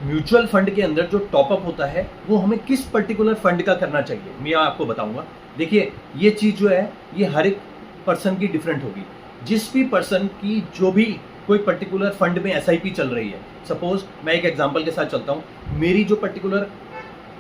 Mutual fund के अंदर जो टॉपअप होता है वो हमें किस पर्टिकुलर फंड का करना चाहिए, मैं आपको बताऊंगा। देखिए, ये चीज़ जो है ये हर एक पर्सन की डिफरेंट होगी। जिस भी पर्सन की जो भी कोई पर्टिकुलर फंड में एसआईपी चल रही है, सपोज मैं एक एग्जांपल के साथ चलता हूँ, मेरी जो पर्टिकुलर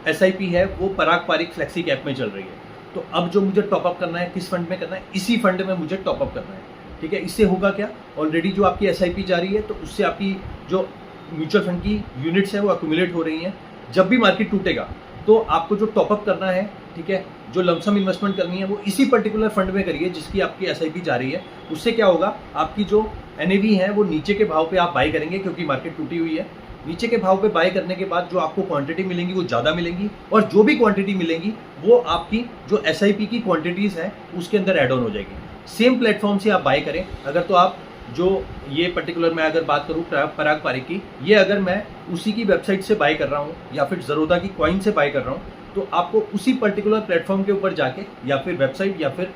एसआईपी है वो पराग पारिक फ्लेक्सी कैप में चल रही है। तो अब जो मुझे टॉपअप करना है, किस फंड में करना है, इसी फंड में मुझे टॉपअप करना है। ठीक है, इससे होगा क्या, ऑलरेडी जो आपकी एसआईपी जा रही है तो उससे आपकी जो म्यूचुअल फंड की यूनिट्स हैं वो अक्यूमुलेट हो रही हैं। जब भी मार्केट टूटेगा तो आपको जो टॉपअप करना है, ठीक है, जो लमसम इन्वेस्टमेंट करनी है वो इसी पर्टिकुलर फंड में करिए जिसकी आपकी एसआईपी जा रही है। उससे क्या होगा, आपकी जो एनएवी है वो नीचे के भाव पे आप बाई करेंगे क्योंकि मार्केट टूटी हुई है। नीचे के भाव पे बाय करने के बाद जो आपको क्वांटिटी मिलेंगी वो ज़्यादा मिलेंगी, और जो भी क्वांटिटी मिलेंगी वो आपकी जो एसआईपी की क्वांटिटीज़ हैं उसके अंदर ऐड ऑन हो जाएगी। सेम प्लेटफॉर्म से आप बाय करें। अगर तो आप जो ये पर्टिकुलर मैं अगर बात करूँ पराग पारिक की, ये अगर मैं उसी की वेबसाइट से बाय कर रहा हूँ या फिर ज़रोदा की कॉइन से बाय कर रहा हूँ, तो आपको उसी पर्टिकुलर प्लेटफॉर्म के ऊपर जाके, या फिर वेबसाइट या फिर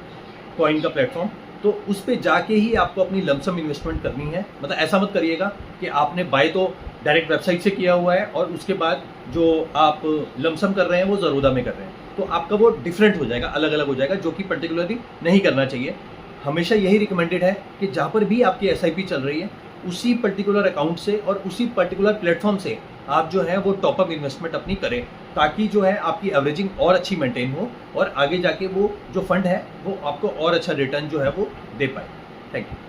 कॉइन का प्लेटफॉर्म, तो उस पर जाके ही आपको अपनी लमसम इन्वेस्टमेंट करनी है। मतलब ऐसा मत करिएगा कि आपने बाय तो डायरेक्ट वेबसाइट से किया हुआ है और उसके बाद जो आप लमसम कर रहे हैं वो ज़रोदा में कर रहे हैं, तो आपका वो डिफरेंट हो जाएगा, अलग अलग हो जाएगा, जो कि पर्टिकुलरली नहीं करना चाहिए। हमेशा यही रिकमेंडेड है कि जहाँ पर भी आपकी एसआईपी चल रही है उसी पर्टिकुलर अकाउंट से और उसी पर्टिकुलर प्लेटफॉर्म से आप जो है वो टॉपअप इन्वेस्टमेंट अपनी करें, ताकि जो है आपकी एवरेजिंग और अच्छी मेंटेन हो और आगे जाके वो जो फंड है वो आपको और अच्छा रिटर्न जो है वो दे पाए। Thank you.